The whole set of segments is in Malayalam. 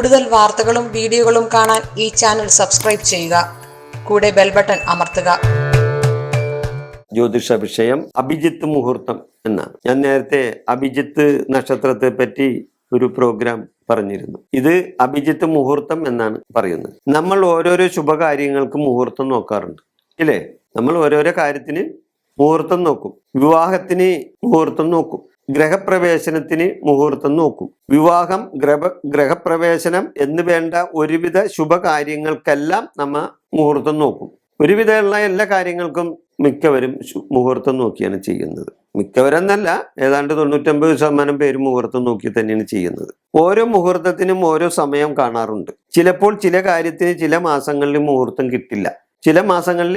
കൂടുതൽ വാർത്തകളും വീഡിയോകളും കാണാൻ ഈ ചാനൽ സബ്സ്ക്രൈബ് ചെയ്യുക. കൂടെ ബെൽ ബട്ടൺ അമർത്തുക. ജ്യോതിഷ വിഷയം അഭിജിത്ത് മുഹൂർത്തം എന്നാണ്. ഞാൻ നേരത്തെ അഭിജിത്ത് നക്ഷത്രത്തെ പറ്റി ഒരു പ്രോഗ്രാം പറഞ്ഞിരുന്നു. ഇത് അഭിജിത്ത് മുഹൂർത്തം എന്നാണ് പറയുന്നത്. നമ്മൾ ഓരോരോ ശുഭകാര്യങ്ങൾക്ക് മുഹൂർത്തം നോക്കാറുണ്ട്, ഇല്ലേ? നമ്മൾ ഓരോരോ കാര്യത്തിന് മുഹൂർത്തം നോക്കും. വിവാഹത്തിന് മുഹൂർത്തം നോക്കും, ഗ്രഹപ്രവേശനത്തിന് മുഹൂർത്തം നോക്കും. വിവാഹം, ഗ്രഹപ്രവേശനം എന്ന് വേണ്ട ഒരുവിധ ശുഭകാര്യങ്ങൾക്കെല്ലാം നമ്മൾ മുഹൂർത്തം നോക്കും. ഒരുവിധമുള്ള എല്ലാ കാര്യങ്ങൾക്കും മിക്കവരും മുഹൂർത്തം നോക്കിയാണ് ചെയ്യുന്നത്. മിക്കവരെന്നല്ല, ഏതാണ്ട് 99% പേര് മുഹൂർത്തം നോക്കി തന്നെയാണ് ചെയ്യുന്നത്. ഓരോ മുഹൂർത്തത്തിനും ഓരോ സമയം കാണാറുണ്ട്. ചിലപ്പോൾ ചില കാര്യത്തിന് ചില മാസങ്ങളിൽ മുഹൂർത്തം കിട്ടില്ല, ചില മാസങ്ങളിൽ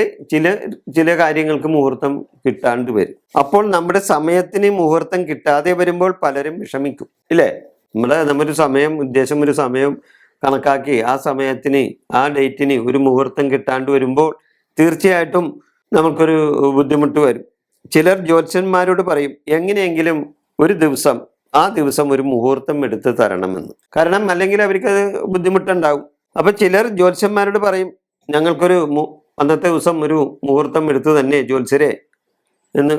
ചില കാര്യങ്ങൾക്ക് മുഹൂർത്തം കിട്ടാണ്ട് വരും. അപ്പോൾ നമ്മുടെ സമയത്തിന് മുഹൂർത്തം കിട്ടാതെ വരുമ്പോൾ പലരും വിഷമിക്കും, ഇല്ലേ? നമ്മൊരു സമയം, ഒരു സമയം കണക്കാക്കി ആ സമയത്തിന്, ആ ഡേറ്റിന് ഒരു മുഹൂർത്തം കിട്ടാണ്ട് വരുമ്പോൾ തീർച്ചയായിട്ടും നമുക്കൊരു ബുദ്ധിമുട്ട് വരും. ചിലർ ജ്യോത്സ്യന്മാരോട് പറയും, എങ്ങനെയെങ്കിലും ഒരു ദിവസം, ആ ദിവസം ഒരു മുഹൂർത്തം എടുത്ത് തരണമെന്ന്. കാരണം അല്ലെങ്കിൽ അവർക്കത് ബുദ്ധിമുട്ടുണ്ടാകും. അപ്പൊ ചിലർ ജ്യോത്സ്യന്മാരോട് പറയും, ഞങ്ങൾക്കൊരു അന്നത്തെ ദിവസം ഒരു മുഹൂർത്തം എടുത്ത് തന്നെ ജ്യോത്സ്യരെ എന്ന്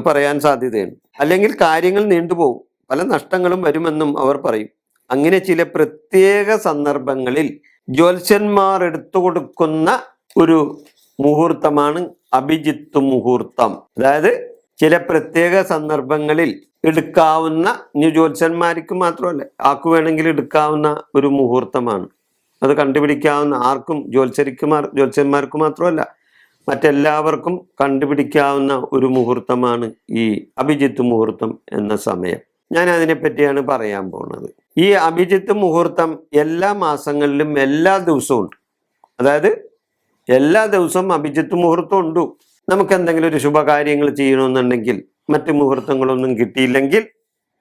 പറയാൻ സാധ്യതയുണ്ട്. അല്ലെങ്കിൽ കാര്യങ്ങൾ നീണ്ടുപോകും, പല നഷ്ടങ്ങളും വരുമെന്നും അവർ പറയും. അങ്ങനെ ചില പ്രത്യേക സന്ദർഭങ്ങളിൽ ജ്യോത്സ്യന്മാർ എടുത്തു കൊടുക്കുന്ന ഒരു മുഹൂർത്തമാണ് അഭിജിത്ത് മുഹൂർത്തം. അതായത് ചില പ്രത്യേക സന്ദർഭങ്ങളിൽ എടുക്കാവുന്ന, ജ്യോത്സ്യന്മാർക്ക് മാത്രമല്ല, ആർക്ക് വേണമെങ്കിലും എടുക്കാവുന്ന ഒരു മുഹൂർത്തമാണ്. അത് കണ്ടുപിടിക്കാവുന്ന, ആർക്കും, ജ്യോത്സ്യന്മാർക്ക് മാത്രമല്ല മറ്റെല്ലാവർക്കും കണ്ടുപിടിക്കാവുന്ന ഒരു മുഹൂർത്തമാണ് ഈ അഭിജിത്ത് മുഹൂർത്തം എന്ന സമയം. ഞാൻ അതിനെപ്പറ്റിയാണ് പറയാൻ പോകുന്നത്. ഈ അഭിജിത്ത് മുഹൂർത്തം എല്ലാ മാസങ്ങളിലും എല്ലാ ദിവസവും ഉണ്ട്. അതായത് എല്ലാ ദിവസവും അഭിജിത്ത് മുഹൂർത്തം ഉണ്ട്. നമുക്ക് എന്തെങ്കിലും ഒരു ശുഭകാര്യങ്ങൾ ചെയ്യണമെന്നുണ്ടെങ്കിൽ, മറ്റ് മുഹൂർത്തങ്ങളൊന്നും കിട്ടിയില്ലെങ്കിൽ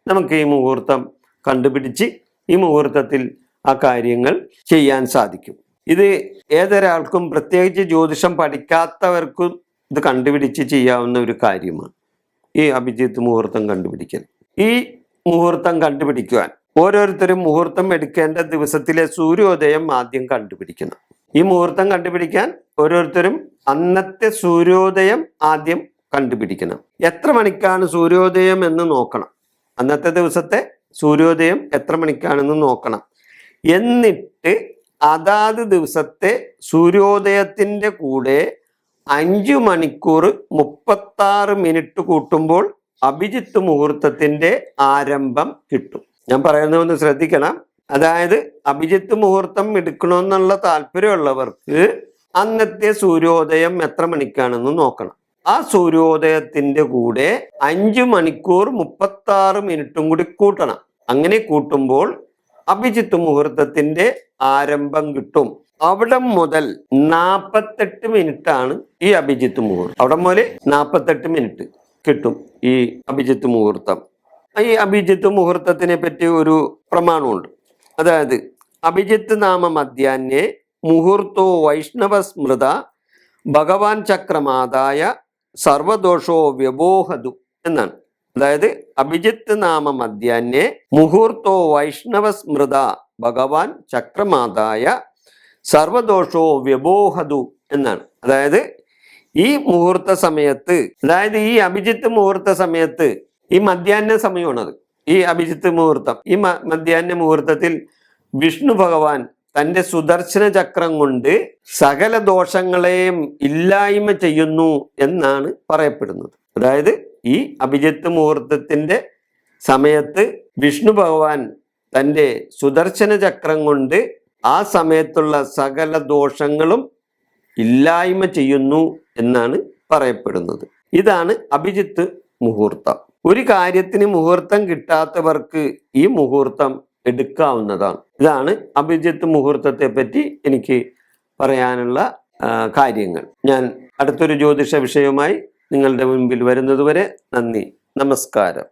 നമുക്ക് ഈ മുഹൂർത്തം കണ്ടുപിടിച്ച് ഈ മുഹൂർത്തത്തിൽ ആ കാര്യങ്ങൾ ചെയ്യാൻ സാധിക്കും. ഇത് ഏതൊരാൾക്കും, പ്രത്യേകിച്ച് ജ്യോതിഷം പഠിക്കാത്തവർക്കും ഇത് കണ്ടുപിടിച്ച് ചെയ്യാവുന്ന ഒരു കാര്യമാണ് ഈ അഭിജിത്ത് മുഹൂർത്തം കണ്ടുപിടിക്കൽ. ഈ മുഹൂർത്തം കണ്ടുപിടിക്കുവാൻ ഓരോരുത്തരും മുഹൂർത്തം എടുക്കേണ്ട ദിവസത്തിലെ സൂര്യോദയം ആദ്യം കണ്ടുപിടിക്കണം. ഈ മുഹൂർത്തം കണ്ടുപിടിക്കാൻ ഓരോരുത്തരും അന്നത്തെ സൂര്യോദയം ആദ്യം കണ്ടുപിടിക്കണം. എത്ര മണിക്കാണ് സൂര്യോദയം എന്ന് നോക്കണം. അന്നത്തെ ദിവസത്തെ സൂര്യോദയം എത്ര മണിക്കാണെന്ന് നോക്കണം. എന്നിട്ട് അതാത് ദിവസത്തെ സൂര്യോദയത്തിൻ്റെ കൂടെ 5 മണിക്കൂർ 36 മിനിറ്റ് കൂട്ടുമ്പോൾ അഭിജിത്ത് മുഹൂർത്തത്തിൻ്റെ ആരംഭം കിട്ടും. ഞാൻ പറയുന്നതൊന്ന് ശ്രദ്ധിക്കണം. അതായത് അഭിജിത്ത് മുഹൂർത്തം എടുക്കണമെന്നുള്ള താല്പര്യമുള്ളവർക്ക് അന്നത്തെ സൂര്യോദയം എത്ര മണിക്കാണെന്ന് നോക്കണം. ആ സൂര്യോദയത്തിൻ്റെ കൂടെ 5 മണിക്കൂർ 36 മിനിറ്റും കൂടി കൂട്ടണം. അങ്ങനെ കൂട്ടുമ്പോൾ അഭിജിത്ത് മുഹൂർത്തത്തിന്റെ ആരംഭം കിട്ടും. അവിടെ മുതൽ 48 മിനിറ്റ് ആണ് ഈ അഭിജിത്ത് മുഹൂർത്തം. അവിടെ മുതൽ 48 മിനിറ്റ് കിട്ടും ഈ അഭിജിത്ത് മുഹൂർത്തം. ഈ അഭിജിത്ത് മുഹൂർത്തത്തിനെ പറ്റി ഒരു പ്രമാണമുണ്ട്. അതായത് അഭിജിത്ത് നാമ മധ്യാഹ്നേ മുഹൂർത്തോ വൈഷ്ണവ സ്മൃത ഭഗവാൻ ചക്രമാതായ സർവദോഷോ വ്യബോഹതു എന്നാണ്. അതായത് അഭിജിത്ത് നാമ മധ്യാഹ്നേ മുഹൂർത്തോ വൈഷ്ണവ സ്മൃത ഭഗവാൻ ചക്രമാതായ സർവദോഷോ വ്യബോഹതു എന്നാണ്. അതായത് ഈ മുഹൂർത്ത സമയത്ത്, അതായത് ഈ അഭിജിത്ത് മുഹൂർത്ത സമയത്ത്, ഈ മധ്യാഹ്ന സമയമാണത് ഈ അഭിജിത്ത് മുഹൂർത്തം. ഈ മധ്യാഹ്ന മുഹൂർത്തത്തിൽ വിഷ്ണു ഭഗവാൻ തൻ്റെ സുദർശന ചക്രം കൊണ്ട് സകല ദോഷങ്ങളെയും ഇല്ലായ്മ ചെയ്യുന്നു എന്നാണ് പറയപ്പെടുന്നത്. അതായത് ഈ അഭിജിത്ത് മുഹൂർത്തത്തിൻ്റെ സമയത്ത് വിഷ്ണു ഭഗവാൻ തൻ്റെ സുദർശന ചക്രം കൊണ്ട് ആ സമയത്തുള്ള സകല ദോഷങ്ങളും ഇല്ലായ്മ ചെയ്യുന്നു എന്നാണ് പറയപ്പെടുന്നത്. ഇതാണ് അഭിജിത്ത് മുഹൂർത്തം. ഒരു കാര്യത്തിന് മുഹൂർത്തം കിട്ടാത്തവർക്ക് ഈ മുഹൂർത്തം എടുക്കാവുന്നതാണ്. ഇതാണ് അഭിജിത്ത് മുഹൂർത്തത്തെ പറ്റി എനിക്ക് പറയാനുള്ള കാര്യങ്ങൾ. ഞാൻ അടുത്തൊരു ജ്യോതിഷ വിഷയവുമായി നിങ്ങളുടെ മുൻപിൽ വരുന്നതുവരെ നന്ദി, നമസ്കാരം.